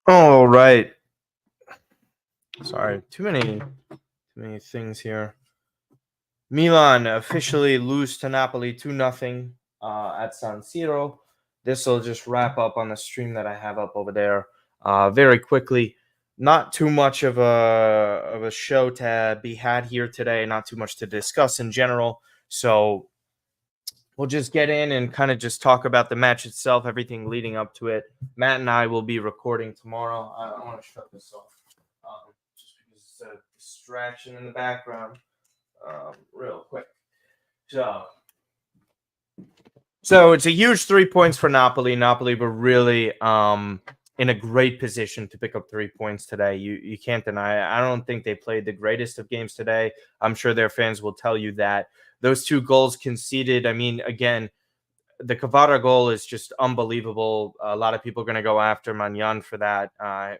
All right. Sorry, too many things here. Milan officially lose to Napoli 2-0 at San Siro. This will just wrap up on the stream that I have up over there very quickly. Not too much of a show to be had here today. Not too much to discuss in general. So we'll just get in and kind of just talk about the match itself, everything leading up to it. Matt and I will be recording tomorrow. I want to shut this off just because it's a distraction in the background, real quick. So it's a huge 3 points for Napoli. Napoli were really in a great position to pick up 3 points today. You can't deny it. I don't think they played the greatest of games today. I'm sure their fans will tell you that. Those two goals conceded, I mean, again, the Kvara goal is just unbelievable. A lot of people are going to go after Magnan for that,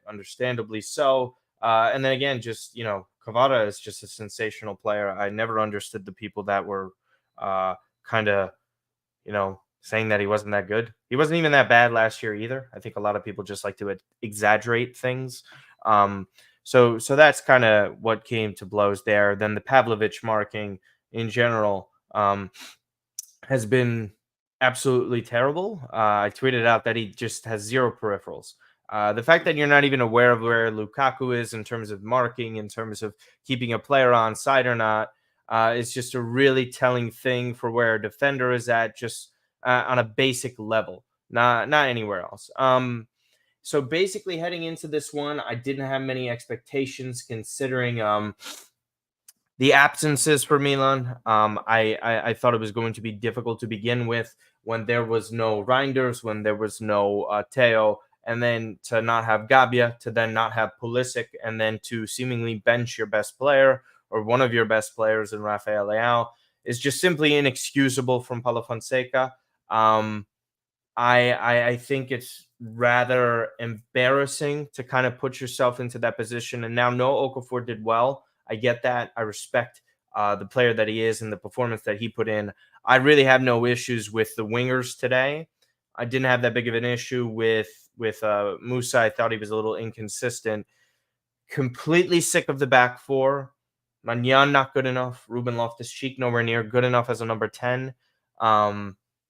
understandably so. And then again, Kvara is just a sensational player. I never understood the people that were kind of, saying that he wasn't that good. He wasn't even that bad last year either. I think a lot of people just like to exaggerate things. So that's kind of what came to blows there. Then the Pavlovic marking in general has been absolutely terrible. I tweeted out that he just has zero peripherals. The fact that you're not even aware of where Lukaku is in terms of marking, in terms of keeping a player on side or not, is just a really telling thing for where a defender is at, just on a basic level, not anywhere else. So basically, heading into this one, I didn't have many expectations considering the absences for Milan. I thought it was going to be difficult to begin with when there was no Reinders, when there was no Teo, and then to not have Gabbia, to then not have Pulisic, and then to seemingly bench your best player or one of your best players in Rafael Leão is just simply inexcusable from Paulo Fonseca. I think it's rather embarrassing to kind of put yourself into that position. And now, no, Okafor did well. I get that. I respect the player that he is and the performance that he put in. I really have no issues with the wingers today. I didn't have that big of an issue with Musa. I thought he was a little inconsistent. Completely sick of the back four. Magnan not good enough. Ruben Loftus-Cheek nowhere near good enough as a number 10.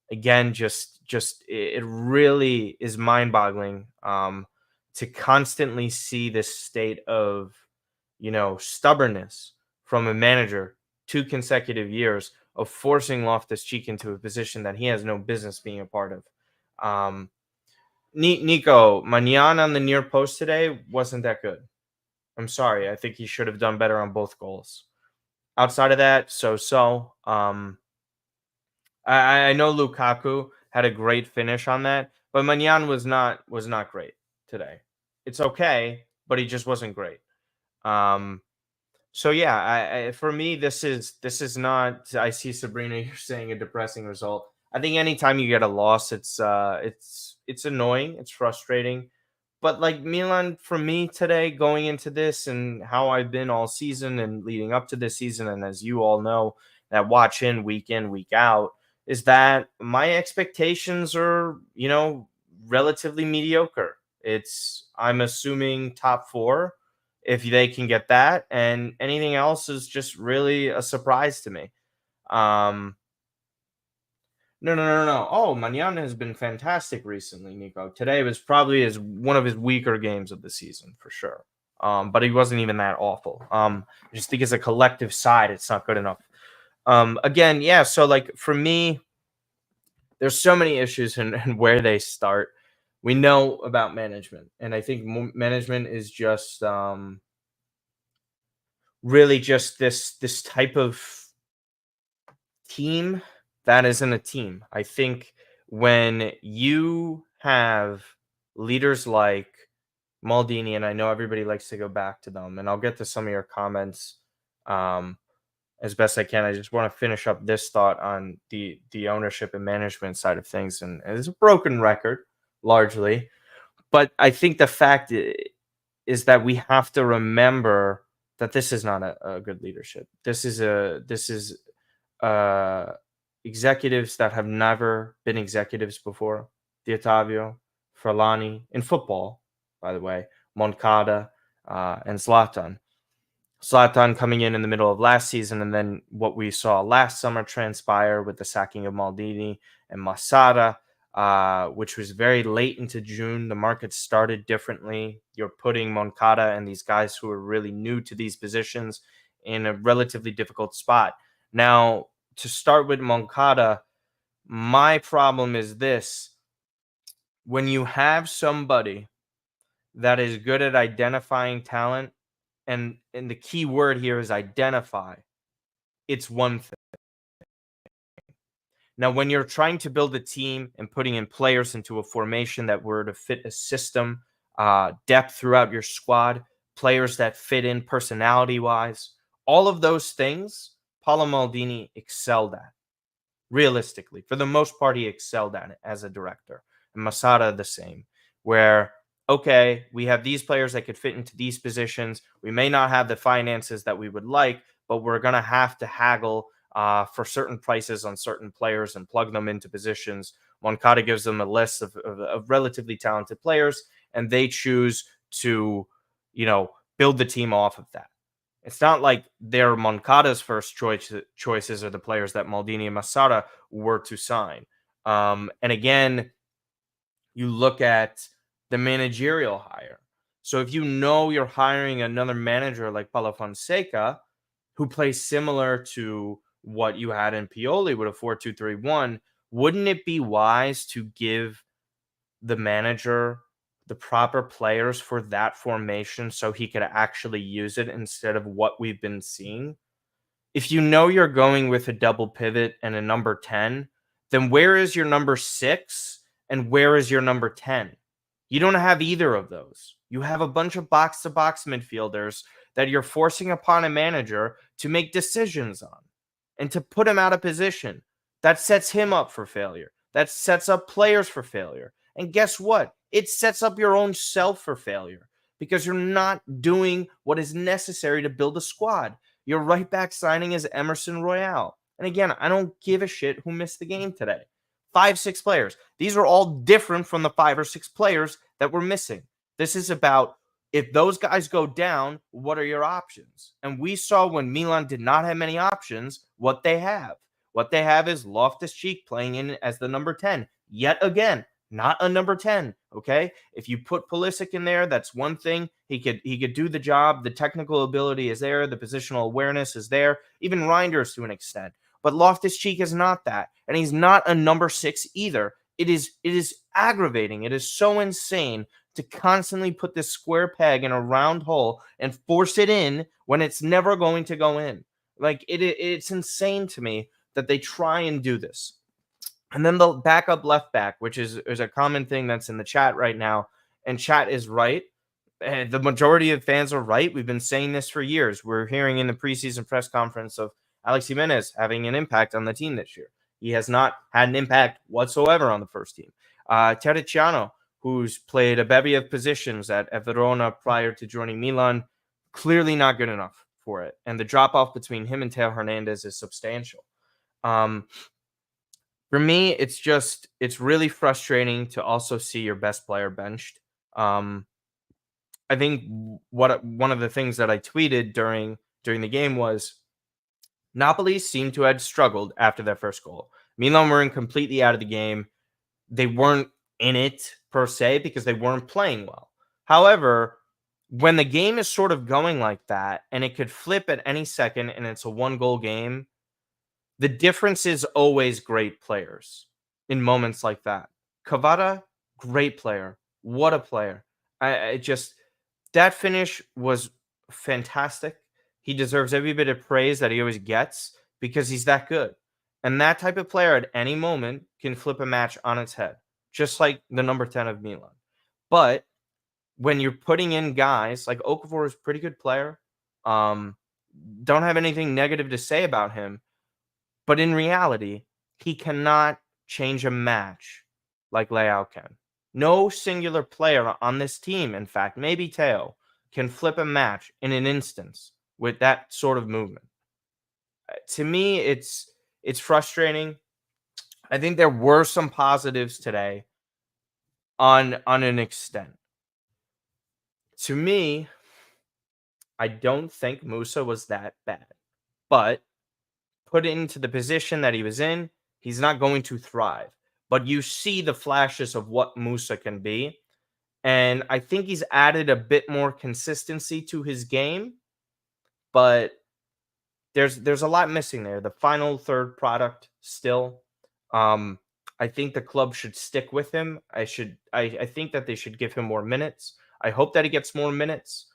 Again, just it really is mind-boggling to constantly see this state of stubbornness from a manager 2 consecutive years of forcing Loftus-Cheek into a position that he has no business being a part of. Nico, Magnan on the near post today wasn't that good. I'm sorry. I think he should have done better on both goals. Outside of that, so. I know Lukaku had a great finish on that, but Magnan was not great today. It's okay, but he just wasn't great. So yeah, for me, this is not. I see Sabrina. You're saying a depressing result. I think anytime you get a loss, it's annoying. It's frustrating. But like Milan, for me today, going into this and how I've been all season and leading up to this season, and as you all know, that watch in, week out, is that my expectations are, relatively mediocre. I'm assuming top four if they can get that, and anything else is just really a surprise to me. No. Oh, Magnan has been fantastic recently, Nico. Today was probably one of his weaker games of the season for sure. But he wasn't even that awful. I just think as a collective side, it's not good enough. Again, yeah. So like for me, there's so many issues in where they start. We know about management, and I think management is just really just this type of team that isn't a team. I think when you have leaders like Maldini, and I know everybody likes to go back to them, and I'll get to some of your comments as best I can. I just want to finish up this thought on the ownership and management side of things, and it's a broken record largely, but I think the fact is that we have to remember that this is not a good leadership. This is executives that have never been executives before. Di Ottavio, Fralani in football. by the way, Moncada, and Zlatan. Zlatan coming in the middle of last season, and then what we saw last summer transpire with the sacking of Maldini and Masada, which was very late into June. The market started differently. You're putting Moncada and these guys who are really new to these positions in a relatively difficult spot. Now, to start with Moncada, my problem is this. When you have somebody that is good at identifying talent, and the key word here is identify, it's one thing. Now, when you're trying to build a team and putting in players into a formation that were to fit a system, depth throughout your squad, players that fit in personality wise, all of those things, Paolo Maldini excelled at. Realistically, for the most part, he excelled at it as a director. And Masada, the same, where, okay, we have these players that could fit into these positions. We may not have the finances that we would like, but we're going to have to haggle for certain prices on certain players and plug them into positions. Moncada gives them a list of relatively talented players, and they choose to, build the team off of that. It's not like they're Moncada's first choices are the players that Maldini and Masada were to sign. And again, you look at the managerial hire. So if you know you're hiring another manager like Paulo Fonseca, who plays similar to what you had in Pioli with a 4-2-3-1, wouldn't it be wise to give the manager the proper players for that formation so he could actually use it instead of what we've been seeing? If you know you're going with a double pivot and a number 10, then where is your number 6 and where is your number 10? You don't have either of those. You have a bunch of box to box midfielders that you're forcing upon a manager to make decisions on and to put him out of position. That sets him up for failure. That sets up players for failure. And guess what? It sets up your own self for failure because you're not doing what is necessary to build a squad. Your right back signing is Emerson Royale. And again, I don't give a shit who missed the game today. 5, 6 players. These are all different from the 5 or 6 players that we're missing. This is about, if those guys go down, what are your options? And we saw when Milan did not have many options, what they have. What they have is Loftus-Cheek playing in as the number 10. Yet again, not a number 10, okay? If you put Pulisic in there, that's one thing. He could do the job. The technical ability is there. The positional awareness is there. Even Reinders to an extent. But Loftus-Cheek is not that. And he's not a number 6 either. It is aggravating. It is so insane to constantly put this square peg in a round hole and force it in when it's never going to go in. Like, it's insane to me that they try and do this. And then the backup left back, which is a common thing that's in the chat right now. And chat is right. The majority of fans are right. We've been saying this for years. We're hearing in the preseason press conference of Alex Jimenez having an impact on the team this year. He has not had an impact whatsoever on the first team. Terriciano, who's played a bevy of positions at Verona prior to joining Milan, clearly not good enough for it. And the drop-off between him and Teo Hernandez is substantial. For me, it's really frustrating to also see your best player benched. I think one of the things that I tweeted during the game was Napoli seemed to have struggled after their first goal. Milan weren't completely out of the game. They weren't in it per se because they weren't playing well. However, when the game is sort of going like that and it could flip at any second and it's a 1-goal game, the difference is always great players in moments like that. Kvara, great player. What a player. I just, that finish was fantastic. He deserves every bit of praise that he always gets because he's that good. And that type of player at any moment can flip a match on its head, just like the number 10 of Milan. But when you're putting in guys like Okafor is a pretty good player, don't have anything negative to say about him. But in reality, he cannot change a match like Leao can. No singular player on this team, in fact, maybe Teo, can flip a match in an instance with that sort of movement. To me, it's frustrating. I think there were some positives today on an extent. To me, I don't think Musa was that bad, but put into the position that he was in, he's not going to thrive. But you see the flashes of what Musa can be. And I think he's added a bit more consistency to his game, but there's a lot missing there. The final third product still. Um, I think the club should stick with him. I think that they should give him more minutes. I hope that he gets more minutes.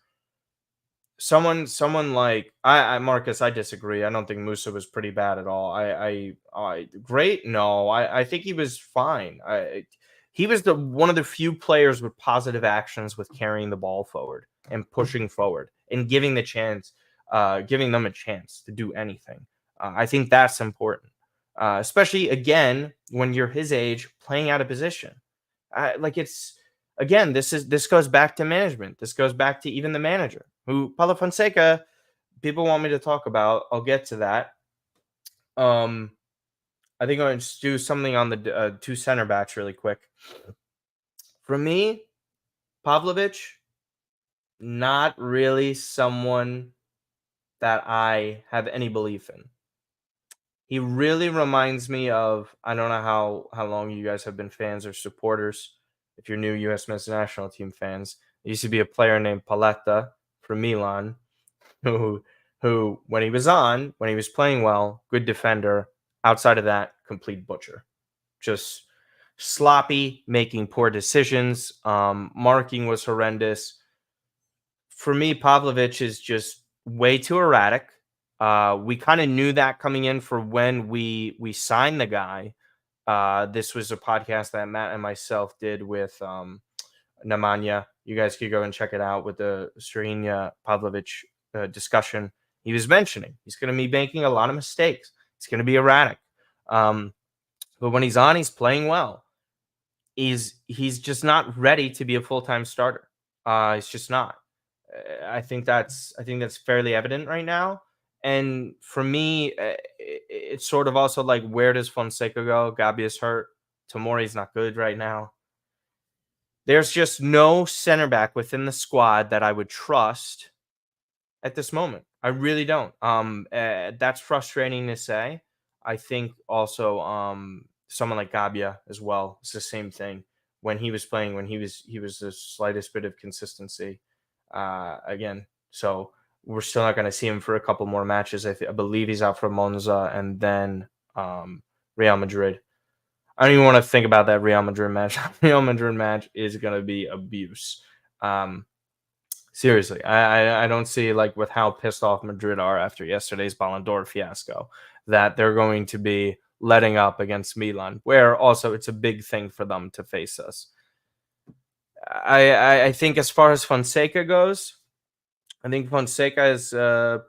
Someone like I Marcus, I disagree. I don't think Musa was pretty bad at all. I great. No, I think he was fine. He was the one of the few players with positive actions with carrying the ball forward and pushing forward and giving them a chance to do anything. I think that's important, especially again when you're his age, playing out of position. Like it's again, this goes back to management. This goes back to even the manager, who Paulo Fonseca. People want me to talk about. I'll get to that. Um, I think I'm going to just do something on the two center backs really quick. For me, Pavlovic, not really someone that I have any belief in. He really reminds me of, I don't know how long you guys have been fans or supporters. If you're new U.S. men's national team fans, there used to be a player named Paletta from Milan, who when he was playing well, good defender. Outside of that, complete butcher. Just sloppy, making poor decisions. Marking was horrendous. For me, Pavlovic is just way too erratic. We kind of knew that coming in for when we signed the guy. This was a podcast that Matt and myself did with Nemanja. You guys could go and check it out with the Srina Pavlovic discussion. He was mentioning he's going to be making a lot of mistakes. It's going to be erratic. But when he's on, he's playing well. He's just not ready to be a full-time starter. He's just not. I think that's fairly evident right now. And for me, it's sort of also like, where does Fonseca go? Gabia's hurt. Tomori's not good right now. There's just no center back within the squad that I would trust at this moment. I really don't. That's frustrating to say. I think also someone like Gabia as well. It's the same thing. When he was playing, when he was the slightest bit of consistency. Again, so we're still not going to see him for a couple more matches. I believe he's out for Monza and then Real Madrid. I don't even want to think about that Real Madrid match. Real Madrid match is going to be abuse. Seriously, I don't see, like, with how pissed off Madrid are after yesterday's Ballon d'Or fiasco, that they're going to be letting up against Milan, where also it's a big thing for them to face us. I think as far as Fonseca goes, I think Fonseca is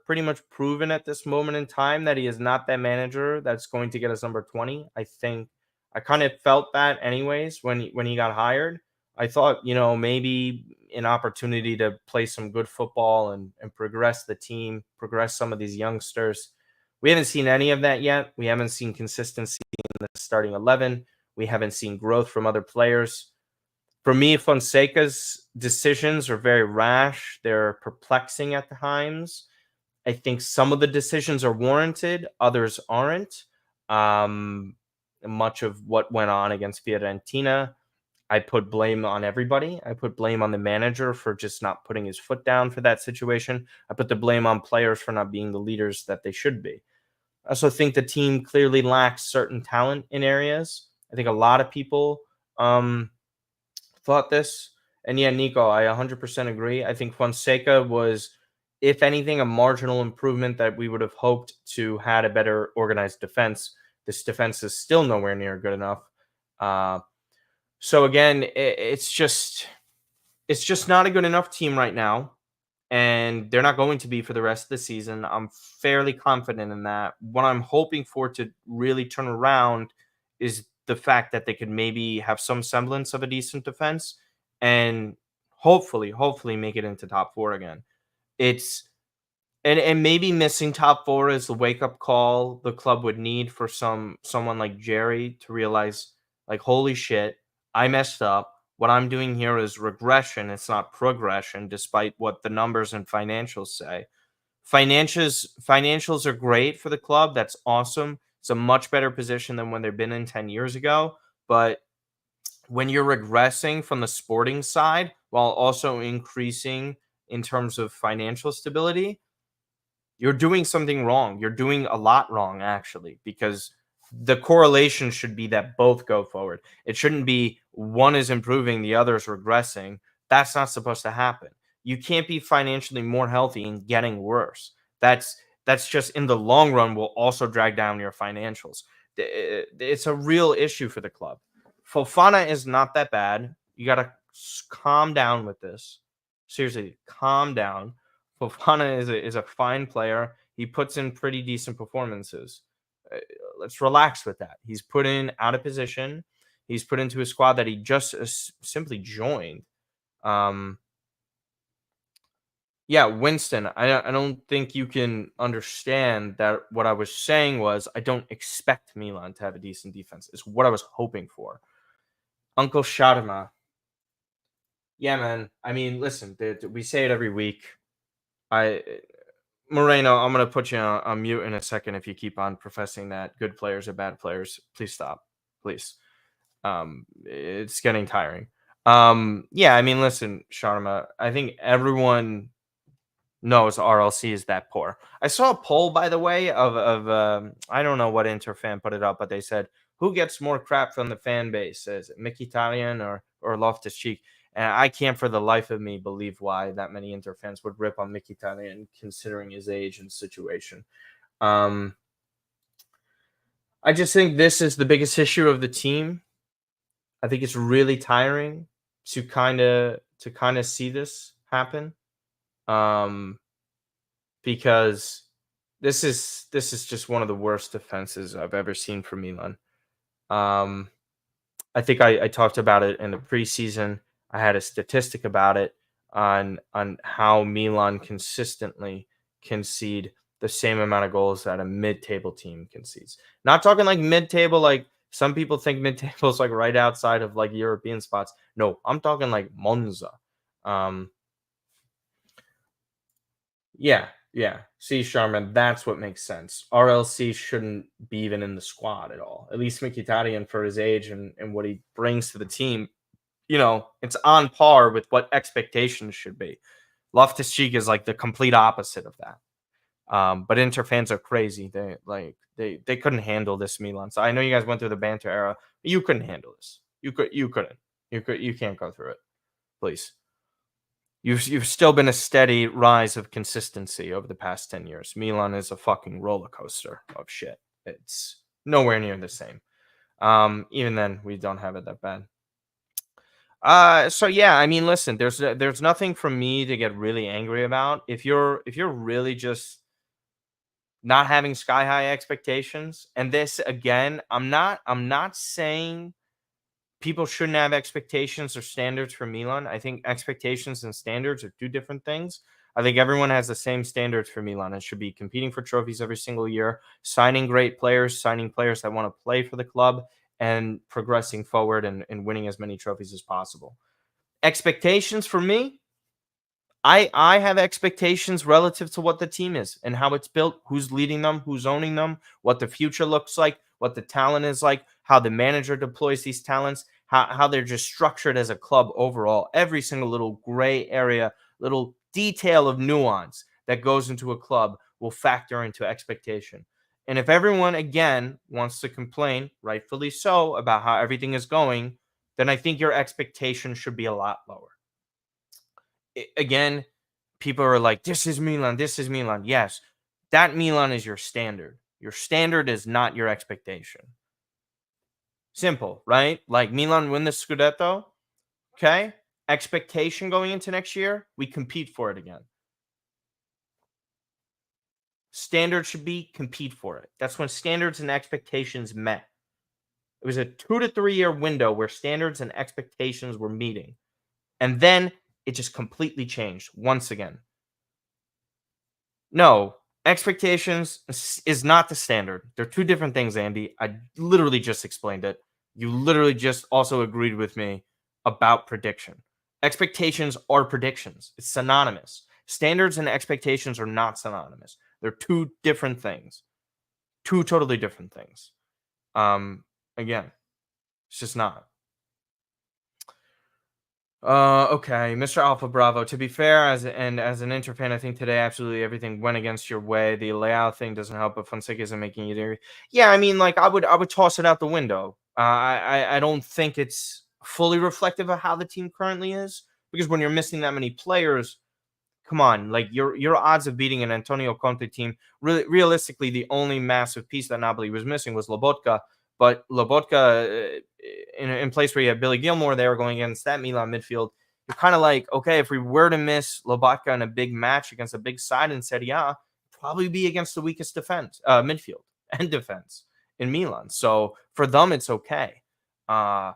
pretty much proven at this moment in time that he is not that manager that's going to get us number 20. I think I kind of felt that anyways when he got hired. I thought, maybe an opportunity to play some good football and progress the team, progress some of these youngsters. We haven't seen any of that yet. We haven't seen consistency in the starting 11. We haven't seen growth from other players. For me, Fonseca's decisions are very rash. They're perplexing at times. I think some of the decisions are warranted, others aren't. Much of what went on against Fiorentina, I put blame on everybody. I put blame on the manager for just not putting his foot down for that situation. I put the blame on players for not being the leaders that they should be. I also think the team clearly lacks certain talent in areas. I think a lot of people thought this. And yeah, Nico, I 100% agree. I think Fonseca was, if anything, a marginal improvement that we would have hoped to had a better organized defense. This defense is still nowhere near good enough. So again, it's just not a good enough team right now, and they're not going to be for the rest of the season. I'm fairly confident in that. What I'm hoping for to really turn around is the fact that they could maybe have some semblance of a decent defense and hopefully make it into top four again. It's and maybe missing top four is the wake up call the club would need for someone like Jerry to realize, like, holy shit, I messed up. What I'm doing here is regression. It's not progression, despite what the numbers and financials say. Financials are great for the club. That's awesome. It's a much better position than when they've been in 10 years ago. But when you're regressing from the sporting side while also increasing in terms of financial stability, you're doing something wrong. You're doing a lot wrong, actually, because the correlation should be that both go forward. It shouldn't be one is improving, the other is regressing. That's not supposed to happen. You can't be financially more healthy and getting worse. That's just in the long run will also drag down your financials. It's a real issue for the club. Fofana is not that bad. You got to calm down with this. Seriously, calm down. Fofana is a fine player. He puts in pretty decent performances. Uh, let's relax with that. He's put in out of position. He's put into a squad that he just simply joined. Um, yeah, Winston. I don't think you can understand that. What I was saying was I don't expect Milan to have a decent defense. Is what I was hoping for. Uncle Sharma. Yeah, man. I mean, listen. We say it every week. I Moreno, I'm gonna put you on mute in a second if you keep on professing that good players are bad players. Please stop, please. It's getting tiring. Yeah, I mean, listen, Sharma, I think everyone knows RLC is that poor. I saw a poll, by the way, of I don't know what Inter fan put it up, but they said who gets more crap from the fan base, is it Mkhitaryan or Loftus Cheek? And I can't for the life of me believe why that many Inter fans would rip on Mkhitaryan considering his age and situation. Um, I just think this is the biggest issue of the team. I think it's really tiring to kind of see this happen. Um, because this is just one of the worst defenses I've ever seen from Milan. Um, I think I talked about it in the preseason. I had a statistic about it on how Milan consistently concede the same amount of goals that a mid-table team concedes. Not talking like mid-table, like some people think mid-table is like right outside of like European spots. No, I'm talking like Monza. Um, Yeah, yeah. See, Sharman, that's what makes sense. RLC shouldn't be even in the squad at all. At least Mkhitaryan, for his age and what he brings to the team, it's on par with what expectations should be. Loftus Cheek is like the complete opposite of that. But Inter fans are crazy. They couldn't handle this Milan. So I know you guys went through the banter era. But you couldn't handle this. You couldn't. You can't go through it. Please. You've still been a steady rise of consistency over the past 10 years. Milan is a fucking roller coaster of shit. It's nowhere near the same. Even then, we don't have it that bad. So yeah, I mean, listen, there's nothing from me to get really angry about. If you're really just not having sky high expectations, and this again, I'm not saying people shouldn't have expectations or standards for Milan. I think expectations and standards are two different things. I think everyone has the same standards for Milan. It should be competing for trophies every single year, signing great players, signing players that want to play for the club, and progressing forward and winning as many trophies as possible. Expectations for me, I have expectations relative to what the team is and how it's built, who's leading them, who's owning them, what the future looks like, what the talent is like, how the manager deploys these talents, how they're just structured as a club overall. Every single little gray area, little detail of nuance that goes into a club will factor into expectation. And if everyone again wants to complain, rightfully so, about how everything is going, then I think your expectation should be a lot lower. Again, people are like, this is Milan, this is Milan. Yes, that Milan is your standard. Your standard is not your expectation. Simple, right? Like Milan win the Scudetto, okay? Expectation going into next year, we compete for it again. Standard should be compete for it. That's when standards and expectations met. It was a 2 to 3 year window where standards and expectations were meeting. And then it just completely changed once again. No, expectations is not the standard. They're two different things, Andy. I literally just explained it. You literally just also agreed with me. about prediction. Expectations are predictions. It's synonymous. Standards and expectations are not synonymous. They're two different things. Two totally different things. Again, it's just not. Okay, Mr. Alpha Bravo. To be fair, as an Inter fan, I think today absolutely everything went against your way. The Leao thing doesn't help, but Fonseca isn't making it. Yeah, I mean, like I would toss it out the window. I don't think it's fully reflective of how the team currently is, because when you're missing that many players, come on, like your odds of beating an Antonio Conte team, really realistically, the only massive piece that Napoli was missing was Lobotka. But Lobotka, in place where you have Billy Gilmore there going against that Milan midfield, you're kind of like, okay, if we were to miss Lobotka in a big match against a big side in Serie A, probably be against the weakest defense, midfield and defense in Milan. So for them, it's okay. And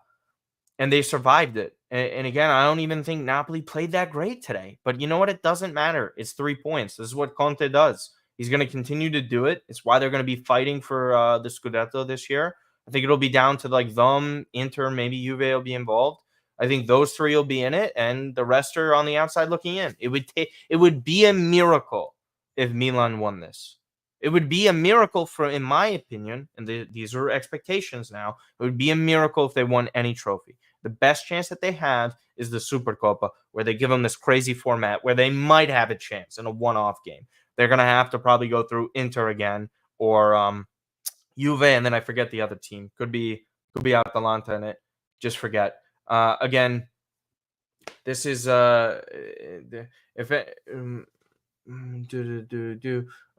they survived it. And again, I don't even think Napoli played that great today. But you know what? It doesn't matter. It's 3 points. This is what Conte does. He's going to continue to do it. It's why they're going to be fighting for the Scudetto this year. I think it'll be down to like them, Inter, maybe Juve will be involved. I think those three will be in it, and the rest are on the outside looking in. It would be a miracle if Milan won this. It would be a miracle in my opinion, and these are expectations now. It would be a miracle if they won any trophy. The best chance that they have is the Supercoppa, where they give them this crazy format where they might have a chance in a one-off game. They're going to have to probably go through Inter again or Juve, and then I forget the other team. Could be Atalanta in it. Just forget. Again, this is if it,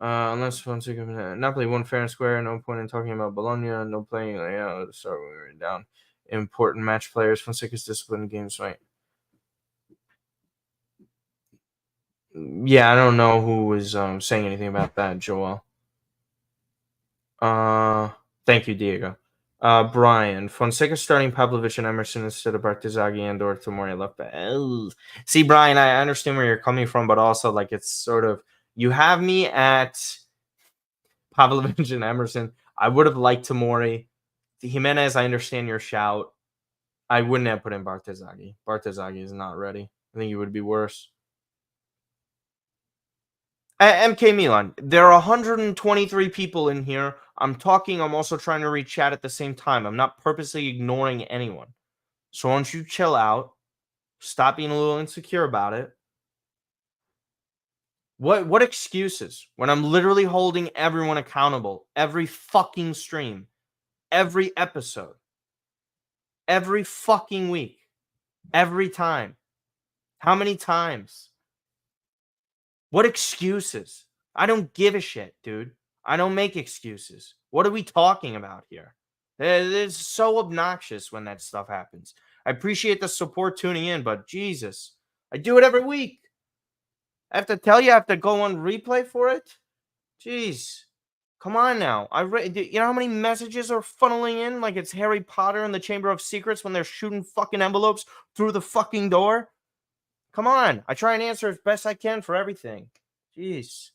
unless Fonseca Napoli won fair and square, no point in talking about Bologna, no playing. Yeah, sorry, we were down. Important match players. Fonseca's disciplined games, right? Yeah, I don't know who was saying anything about that, Joel. Thank you, Diego. Brian Fonseca starting Pavlovic and Emerson instead of Bartezaghi and or Tomori left back. See, Brian, I understand where you're coming from, but also like it's sort of you have me at Pavlovic and Emerson. I would have liked Tomori. Jimenez, I understand your shout. I wouldn't have put in Bartezaghi. Bartezaghi is not ready. I think he would be worse. MK Milan, there are 123 people in here. I'm talking. I'm also trying to read chat at the same time. I'm not purposely ignoring anyone. So why don't you chill out? Stop being a little insecure about it. What excuses? When I'm literally holding everyone accountable every fucking stream, every episode, every fucking week, every time. How many times? What excuses? I don't give a shit, dude. I don't make excuses. What are we talking about here? It's so obnoxious when that stuff happens. I appreciate the support tuning in, but Jesus, I do it every week. I have to tell you, I have to go on replay for it. Jeez, come on now. You know how many messages are funneling in like it's Harry Potter in the Chamber of Secrets when they're shooting fucking envelopes through the fucking door? Come on. I try and answer as best I can for everything. Jeez.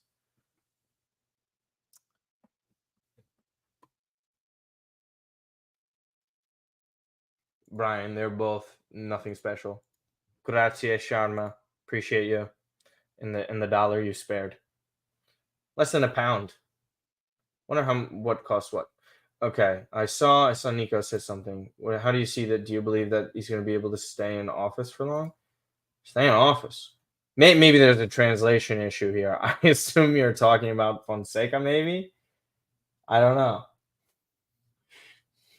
Brian, they're both nothing special. Grazie, Sharma. Appreciate you. In the dollar you spared. Less than a pound. Wonder what costs what. Okay, I saw Nico say something. How do you see that? Do you believe that he's going to be able to stay in office for long? Stay in office. Maybe there's a translation issue here. I assume you're talking about Fonseca, maybe? I don't know.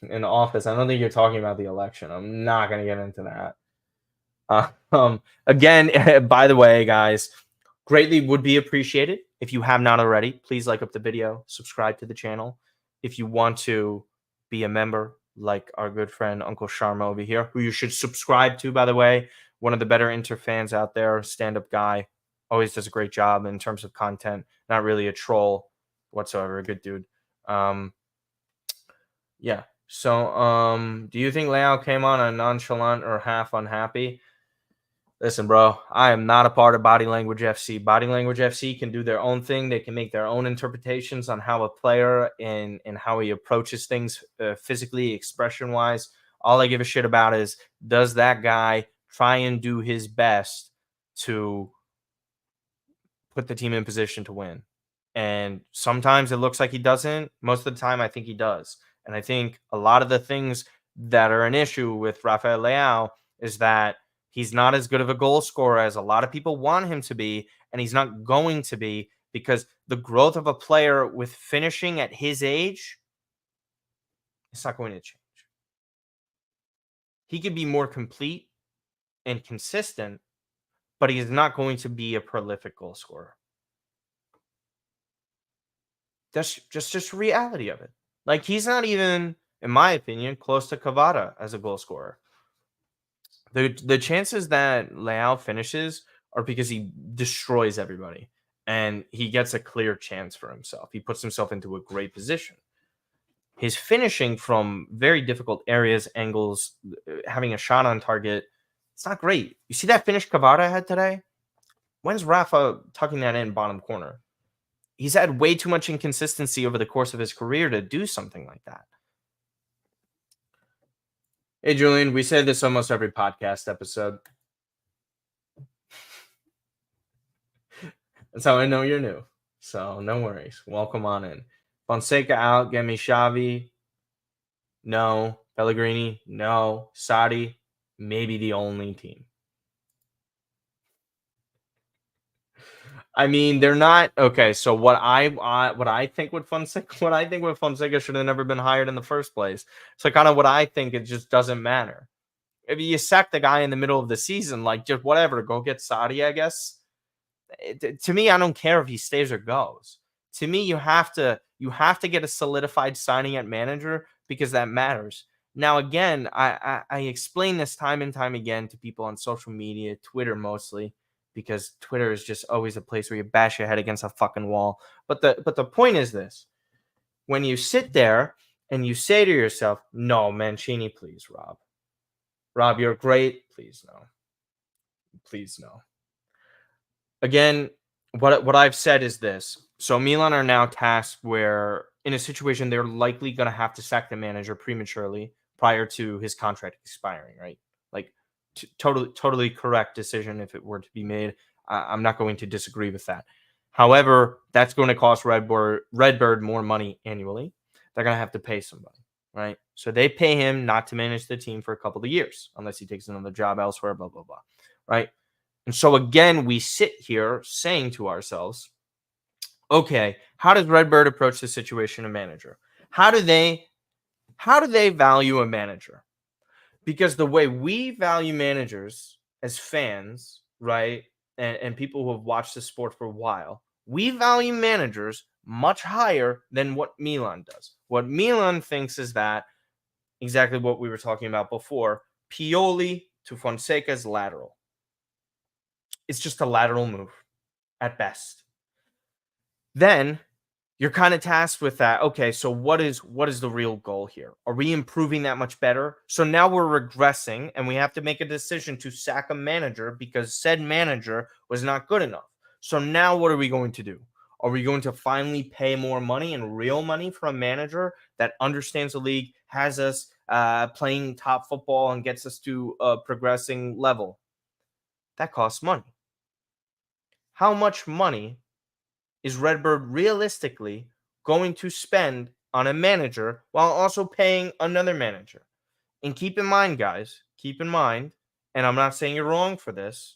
In office. I don't think you're talking about the election. I'm not going to get into that. Again, by the way, guys, greatly would be appreciated if you have not already. Please like up the video, subscribe to the channel. If you want to be a member, like our good friend Uncle Sharma over here, who you should subscribe to, by the way, one of the better Inter fans out there, stand-up guy, always does a great job in terms of content. Not really a troll whatsoever, a good dude. Yeah. So, do you think Leao came on a nonchalant or half unhappy? Listen, bro, I am not a part of Body Language FC. Body Language FC can do their own thing. They can make their own interpretations on how a player and how he approaches things physically, expression-wise. All I give a shit about is, does that guy try and do his best to put the team in position to win? And sometimes it looks like he doesn't. Most of the time, I think he does. And I think a lot of the things that are an issue with Rafael Leão is that he's not as good of a goal scorer as a lot of people want him to be, and he's not going to be, because the growth of a player with finishing at his age, it's not going to change. He could be more complete and consistent, but he is not going to be a prolific goal scorer. That's just the reality of it. Like, he's not even, in my opinion, close to Kvara as a goal scorer. The chances that Leao finishes are because he destroys everybody and he gets a clear chance for himself. He puts himself into a great position. His finishing from very difficult areas, angles, having a shot on target, it's not great. You see that finish Kvara had today? When's Rafa tucking that in bottom corner? He's had way too much inconsistency over the course of his career to do something like that. Hey, Julian, we say this almost every podcast episode. That's how I know you're new. So no worries. Welcome on in. Fonseca out. Get me Xavi. No. Pellegrini. No. Sadi. Maybe the only team. I mean, they're not okay. So what I think with Fonseca should have never been hired in the first place. So kind of what I think, it just doesn't matter. If you sack the guy in the middle of the season, like, just whatever, go get Sadi, I guess. To me, I don't care if he stays or goes. To me, you have to get a solidified signing at manager, because that matters. Now, again, I explain this time and time again to people on social media, Twitter mostly, because Twitter is just always a place where you bash your head against a fucking wall. But the point is this: when you sit there and you say to yourself, "No, Mancini, please, Rob, you're great. Please no, please no." Again, what I've said is this. So Milan are now tasked where, in a situation, they're likely going to have to sack the manager prematurely prior to his contract expiring, right? Like, totally correct decision if it were to be made. I'm not going to disagree with that. However, that's going to cost Redbird more money annually. They're going to have to pay somebody, right? So they pay him not to manage the team for a couple of years unless he takes another job elsewhere, blah, blah, blah, right? And so again, we sit here saying to ourselves, okay, how does Redbird approach the situation of manager? How do they value a manager? Because the way we value managers as fans, right, and people who have watched the sport for a while, we value managers much higher than what Milan does. What Milan thinks is that exactly what we were talking about before, Pioli to Fonseca's lateral. It's just a lateral move at best. Then you're kind of tasked with that. Okay, so what is the real goal here? Are we improving that much better? So now we're regressing, and we have to make a decision to sack a manager because said manager was not good enough. So now what are we going to do? Are we going to finally pay more money, and real money, for a manager that understands the league, has us playing top football, and gets us to a progressing level? That costs money. How much money is Redbird realistically going to spend on a manager while also paying another manager? And keep in mind, guys, and I'm not saying you're wrong for this,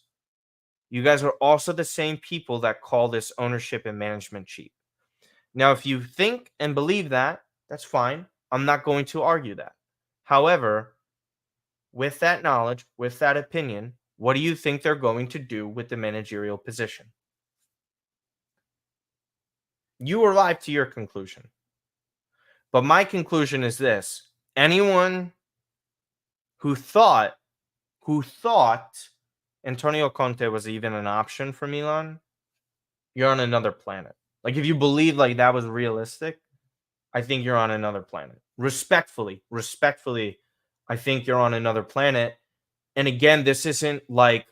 you guys are also the same people that call this ownership and management cheap. Now, if you think and believe that, that's fine. I'm not going to argue that. However, with that knowledge, with that opinion, what do you think they're going to do with the managerial position? You arrive to your conclusion. But my conclusion is this: anyone who thought Antonio Conte was even an option for Milan, you're on another planet. Like, if you believe like that was realistic, I think you're on another planet. Respectfully, I think you're on another planet. And again, this isn't like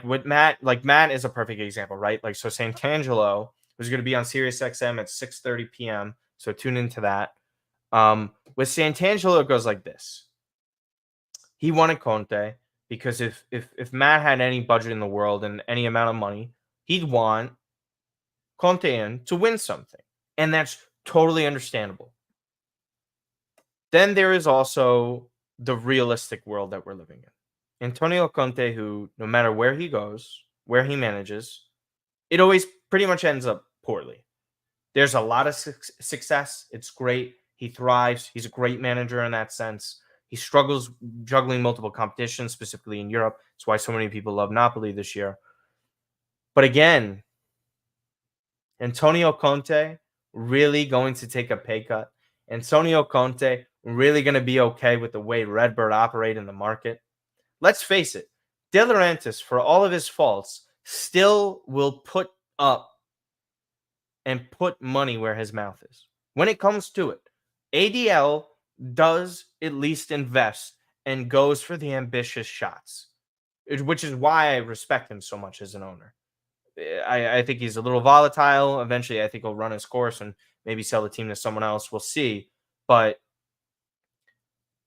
with Matt. Like, Matt is a perfect example, right? Like, so Santangelo was going to be on Sirius XM at 6:30 p.m. So tune into that. With Santangelo, it goes like this. He wanted Conte because if Matt had any budget in the world and any amount of money, he'd want Conte in to win something. And that's totally understandable. Then there is also the realistic world that we're living in. Antonio Conte, who no matter where he goes, where he manages, it always pretty much ends up poorly. There's a lot of success. It's great. He thrives. He's a great manager in that sense. He struggles juggling multiple competitions, specifically in Europe. That's why so many people love Napoli this year. But again, Antonio Conte really going to take a pay cut. Antonio Conte really going to be okay with the way Redbird operate in the market. Let's face it, De Laurentiis, for all of his faults, still will put up and put money where his mouth is. When it comes to it, ADL does at least invest and goes for the ambitious shots, which is why I respect him so much as an owner. I think he's a little volatile. Eventually, I think he'll run his course and maybe sell the team to someone else. We'll see. But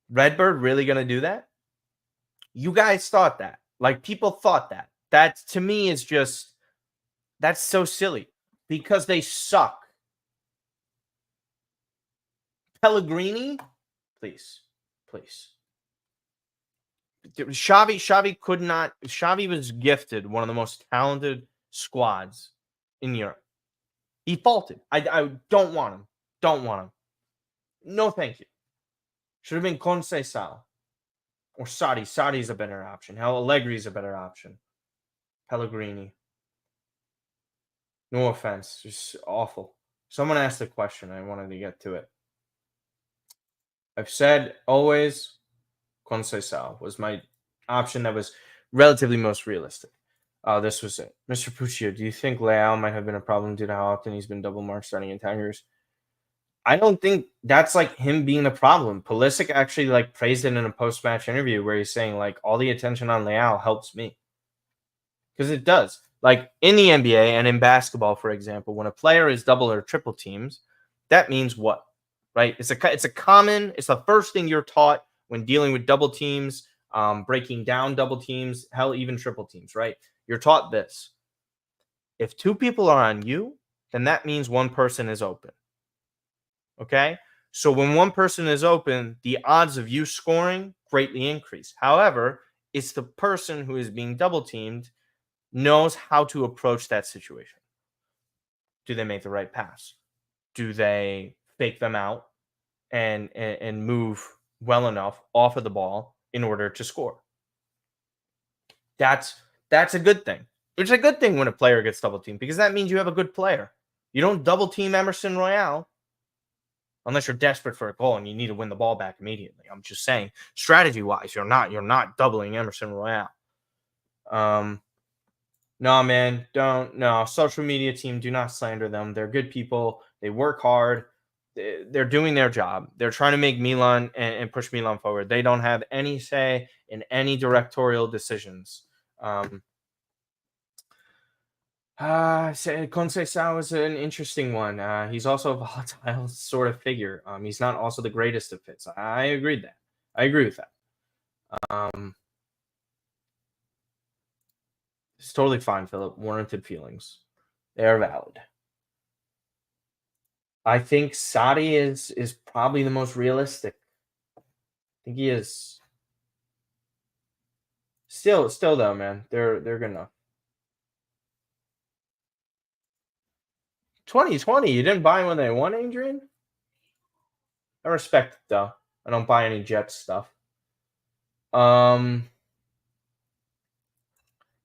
Redbird really going to do that? You guys thought that. Like, people thought that. That, to me, is just, that's so silly because they suck. Pellegrini, please. Xavi could not. Xavi was gifted one of the most talented squads in Europe. He faulted. I don't want him. Don't want him. No, thank you. Should have been Conceição or Sadi. Sadi's a better option. Hell, Allegri's a better option. Pellegrini. No offense. Just awful. Someone asked a question. I wanted to get to it. I've said always Conceição was my option that was relatively most realistic. This was it. Mr. Puccio, do you think Leao might have been a problem due to how often he's been double marked starting in Tigers? I don't think that's like him being the problem. Pulisic actually like praised it in a post-match interview where he's saying like all the attention on Leao helps me. Because it does. Like in the NBA and in basketball, for example, when a player is double or triple teams, that means what? Right? It's the first thing you're taught when dealing with double teams, breaking down double teams, hell, even triple teams, right? You're taught this. If two people are on you, then that means one person is open. Okay? So when one person is open, the odds of you scoring greatly increase. However, it's the person who is being double teamed knows how to approach that situation. Do they make the right pass? Do they fake them out and move well enough off of the ball in order to score? That's a good thing. It's a good thing when a player gets double teamed because that means you have a good player. You don't double team Emerson Royale unless you're desperate for a goal and you need to win the ball back immediately. I'm just saying, strategy wise, you're not doubling Emerson Royale. No, man, don't. No, social media team, do not slander them. They're good people. They work hard. They're doing their job. They're trying to make Milan and push Milan forward. They don't have any say in any directorial decisions. Conceição is an interesting one. He's also a volatile sort of figure. He's not also the greatest of fits. I agree with that. It's totally fine, Philip. Warranted feelings. They are valid. I think Sadi is probably the most realistic. I think he is. Still though, man, they're good enough. 2020, you didn't buy when they won, Adrian? I respect it though. I don't buy any Jets stuff.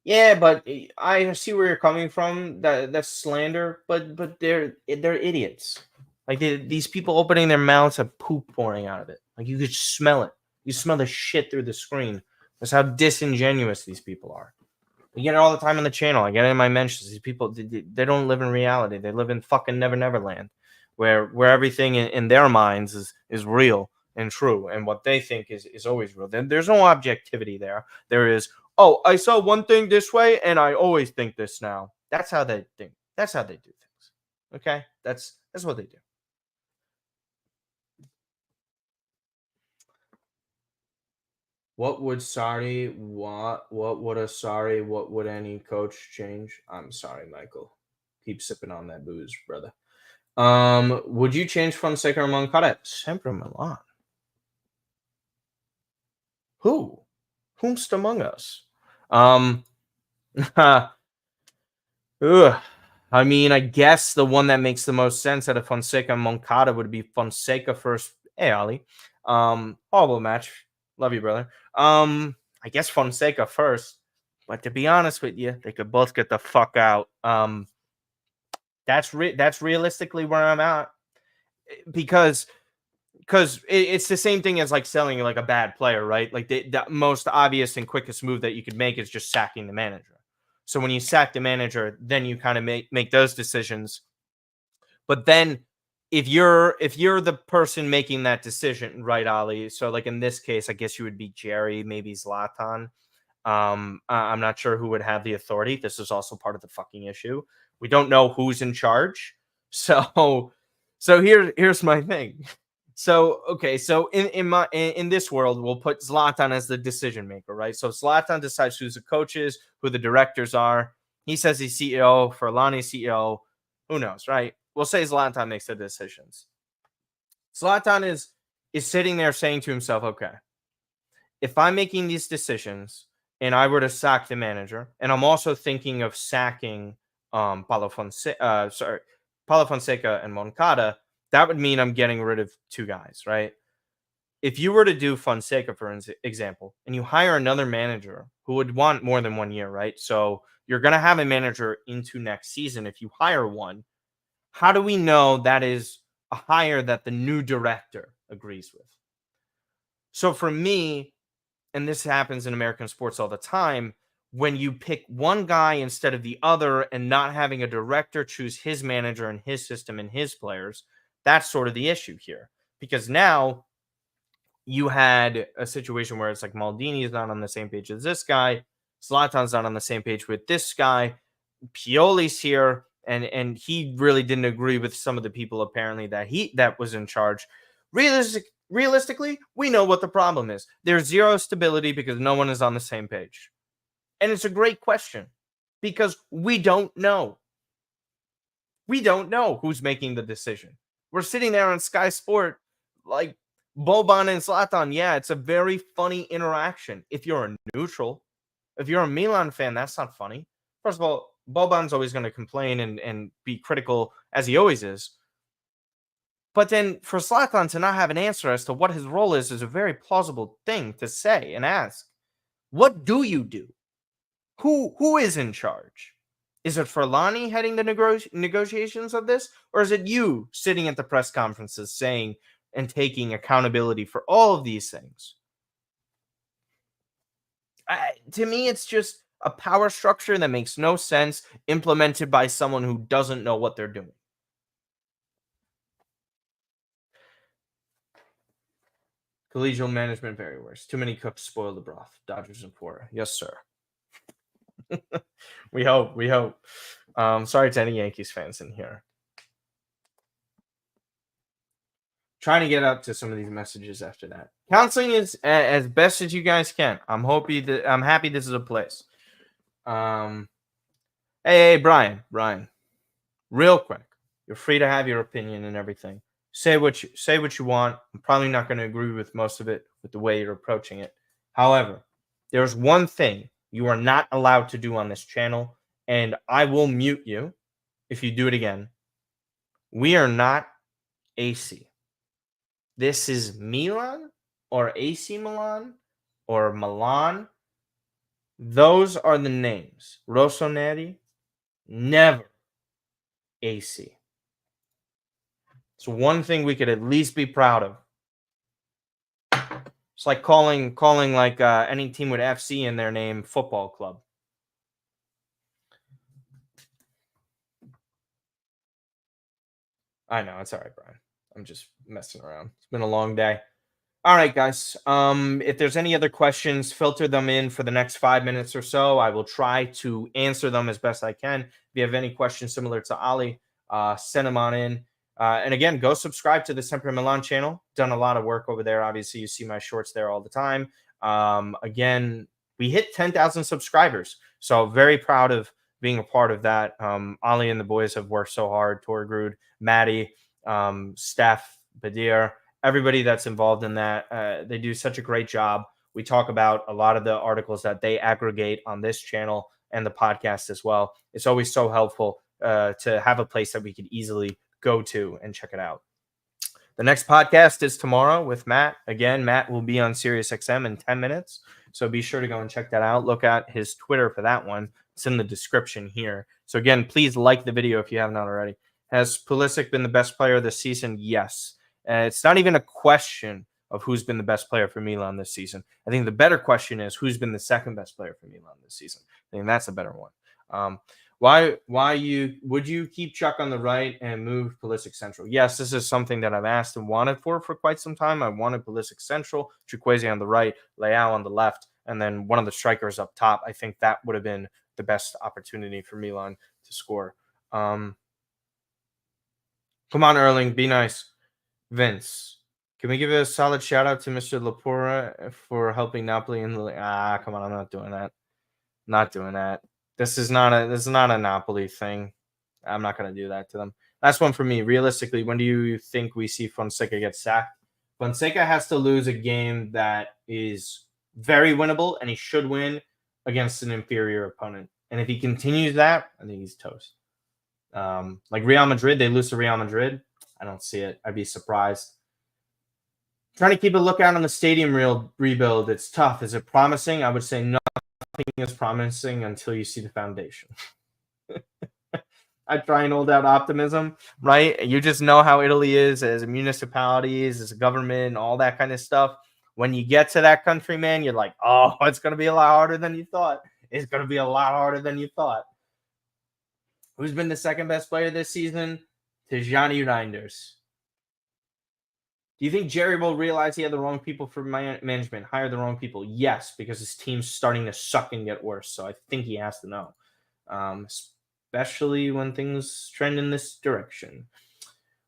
Yeah, but I see where you're coming from. That's slander, but they're idiots. Like these people opening their mouths have poop pouring out of it. Like you could smell it. You smell the shit through the screen. That's how disingenuous these people are. You get it all the time on the channel. I get it in my mentions. These people, they don't live in reality. They live in fucking Never Land, where everything in their minds is real and true, and what they think is always real. Then there's no objectivity there. There is, oh, I saw one thing this way, and I always think this now. That's how they think. That's how they do things. Okay, that's what they do. What would any coach change? I'm sorry, Michael. Keep sipping on that booze, brother. Would you change Fonseca or Moncada? Sempre Milan. Who? Whomst among us? Um, ugh. I mean, I guess the one that makes the most sense out of Fonseca and Moncada would be Fonseca first. Hey, Ali. Horrible match. Love you, brother. I guess Fonseca first. But to be honest with you, they could both get the fuck out. That's realistically where I'm at because it's the same thing as like selling like a bad player, right? Like the most obvious and quickest move that you could make is just sacking the manager. So when you sack the manager, then you kind of make those decisions. But then if you're the person making that decision, right, Ali? So like in this case, I guess you would be Jerry, maybe Zlatan. I'm not sure who would have the authority. This is also part of the fucking issue. We don't know who's in charge. So here's my thing. So okay, so in this world, we'll put Zlatan as the decision maker, right? So Zlatan decides who's the coaches, who the directors are. He says he's CEO, Furlani's CEO. Who knows, right? We'll say Zlatan makes the decisions. Zlatan is sitting there saying to himself, okay, if I'm making these decisions and I were to sack the manager, and I'm also thinking of sacking Paulo Fonseca and Moncada, that would mean I'm getting rid of two guys, right? If you were to do Fonseca, for example, and you hire another manager who would want more than 1 year, right? So you're going to have a manager into next season if you hire one. How do we know that is a hire that the new director agrees with? So for me, and this happens in American sports all the time, when you pick one guy instead of the other and not having a director choose his manager and his system and his players, that's sort of the issue here. Because now you had a situation where it's like Maldini is not on the same page as this guy, Zlatan's not on the same page with this guy, Pioli's here, and he really didn't agree with some of the people apparently that was in charge. Realistically, we know what the problem is. There's zero stability because no one is on the same page. And it's a great question because we don't know. We don't know who's making the decision. We're sitting there on Sky Sport like Boban and Zlatan. Yeah, it's a very funny interaction. If you're a neutral, if you're a Milan fan, that's not funny. First of all, Boban's always going to complain and be critical as he always is. But then for Zlatan to not have an answer as to what his role is a very plausible thing to say and ask. What do you do? Who is in charge? Is it Furlani heading the negotiations of this? Or is it you sitting at the press conferences saying and taking accountability for all of these things? To me, it's just a power structure that makes no sense implemented by someone who doesn't know what they're doing. Collegial management very worse. Too many cooks spoil the broth. Dodgers and Kvara. Yes, sir. We hope. We hope. Sorry to any Yankees fans in here. Trying to get up to some of these messages after that. Counseling is as best as you guys can. I'm happy this is a place. Hey, Brian. Real quick. You're free to have your opinion and everything. Say what you want. I'm probably not going to agree with most of it with the way you're approaching it. However, there's one thing you are not allowed to do on this channel, and I will mute you if you do it again. We are not AC. This is Milan or AC Milan or Milan. Those are the names. Rossoneri, never AC. It's one thing we could at least be proud of. It's like calling like any team with FC in their name football club. I know, it's all right, Brian. I'm just messing around. It's been a long day. All right, guys. If there's any other questions, filter them in for the next 5 minutes or so. I will try to answer them as best I can. If you have any questions similar to Ali, send them on in. And again, go subscribe to the Sempre Milan channel. Done a lot of work over there. Obviously, you see my shorts there all the time. Again, we hit 10,000 subscribers. So very proud of being a part of that. Ali and the boys have worked so hard. Torgrud, Maddie, Steph, Badir, everybody that's involved in that. They do such a great job. We talk about a lot of the articles that they aggregate on this channel and the podcast as well. It's always so helpful to have a place that we could easily go to and check it out. The next podcast is tomorrow with Matt. Again, Matt will be on SiriusXM in 10 minutes. So be sure to go and check that out. Look at his Twitter for that one. It's in the description here. So again, please like the video if you have not already. Has Pulisic been the best player this season? Yes. It's not even a question of who's been the best player for Milan this season. I think the better question is who's been the second best player for Milan this season. I think that's a better one. Why would you keep Chuck on the right and move Pulisic central? Yes, this is something that I've asked and wanted for quite some time. I wanted Pulisic central, Chukwueze on the right, Leao on the left, and then one of the strikers up top. I think that would have been the best opportunity for Milan to score. Come on, Erling, be nice. Vince, can we give a solid shout out to Mr. Lapora for helping Napoli in the come on, I'm not doing that. Not doing that. This is not a Napoli thing. I'm not going to do that to them. Last one for me. Realistically, when do you think we see Fonseca get sacked? Fonseca has to lose a game that is very winnable, and he should win against an inferior opponent. And if he continues that, I think he's toast. Like Real Madrid, they lose to Real Madrid. I don't see it. I'd be surprised. Trying to keep a lookout on the stadium rebuild. It's tough. Is it promising? I would say no. Nothing is promising until you see the foundation. I try and hold out optimism, right? You just know how Italy is as a municipality, as a government, all that kind of stuff. When you get to that country, man, you're like, oh, it's going to be a lot harder than you thought. It's going to be a lot harder than you thought. Who's been the second best player this season? Tijani Reinders. Do you think Jerry will realize he had the wrong people for management, hire the wrong people? Yes, because his team's starting to suck and get worse. So I think he has to know, especially when things trend in this direction.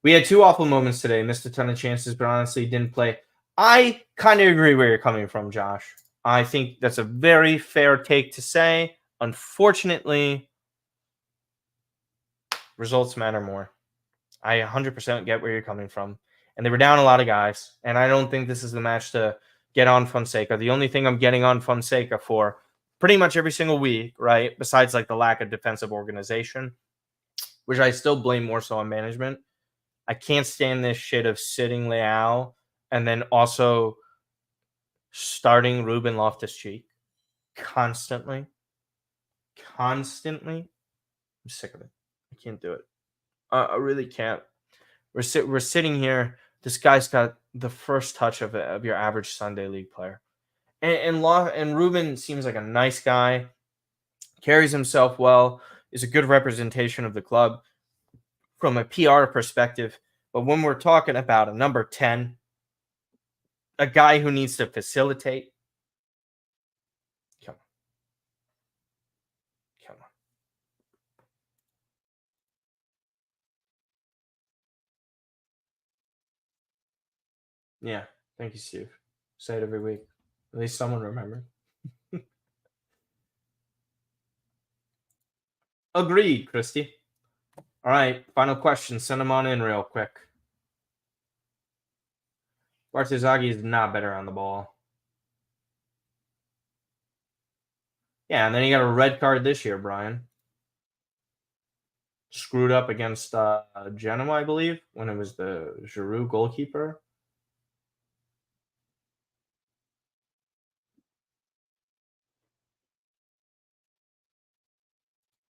We had two awful moments today. Missed a ton of chances, but honestly didn't play. I kind of agree where you're coming from, Josh. I think that's a very fair take to say. Unfortunately, results matter more. I 100% get where you're coming from. And they were down a lot of guys. And I don't think this is the match to get on Fonseca. The only thing I'm getting on Fonseca for pretty much every single week, right, besides like the lack of defensive organization, which I still blame more so on management. I can't stand this shit of sitting Leao and then also starting Ruben Loftus-Cheek constantly. I'm sick of it. I can't do it. I really can't. We're sitting here. This guy's got the first touch of your average Sunday league player, and Ruben seems like a nice guy, carries himself well, is a good representation of the club from a PR perspective. But when we're talking about a number 10, a guy who needs to facilitate, come on. Yeah, thank you, Steve. Say it every week. At least someone remembered. Agreed, Christy. All right, final question. Send them on in real quick. Bartezaghi is not better on the ball. Yeah, and then he got a red card this year, Brian. Screwed up against Genoa, I believe, when it was the Giroud goalkeeper.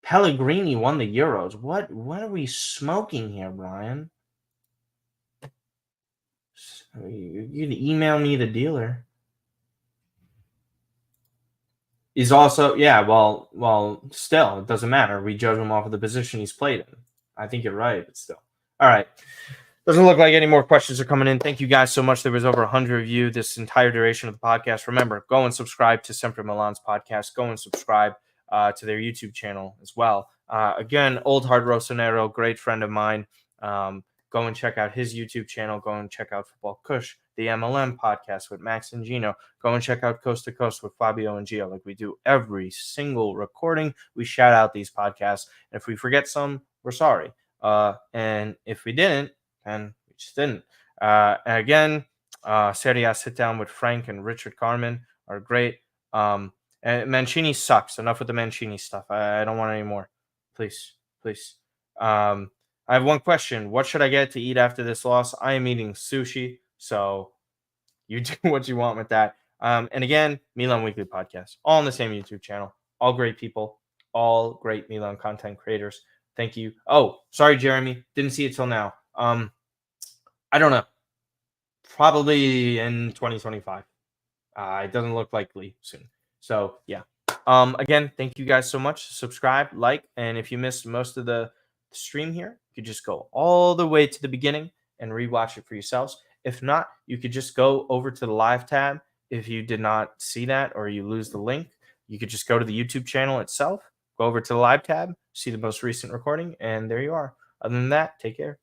Pellegrini won the Euros. What are we smoking here, Brian? You can email me the dealer. He's also, yeah, well, still, it doesn't matter. We judge him off of the position he's played in. I think you're right, but still. All right. Doesn't look like any more questions are coming in. Thank you guys so much. There was over 100 of you this entire duration of the podcast. Remember, go and subscribe to Sempre Milan's podcast. Go and subscribe to their YouTube channel as well. Again, Old Hard Rossonero, great friend of mine. Go and check out his YouTube channel. Go and check out Football Kush. the MLM podcast with Max and Gino. Go and check out Coast to Coast with Fabio and Gio, like we do every single recording. We shout out these podcasts. And if we forget some, we're sorry. And if we didn't, then we just didn't. And again, Serie A Sit Down with Frank and Richard Carmen are great. And Mancini sucks. Enough with the Mancini stuff. I don't want any more. Please. I have one question. What should I get to eat after this loss? I am eating sushi. So you do what you want with that. And again, Milan Weekly Podcast, all on the same YouTube channel. All great people, all great Milan content creators. Thank you. Oh, sorry, Jeremy. Didn't see it till now. I don't know. Probably in 2025. It doesn't look likely soon. So yeah. Again, thank you guys so much. Subscribe, like, and if you missed most of the stream here, you could just go all the way to the beginning and rewatch it for yourselves. If not, you could just go over to the live tab. If you did not see that or you lose the link, you could just go to the YouTube channel itself, go over to the live tab, see the most recent recording, and there you are. Other than that, take care.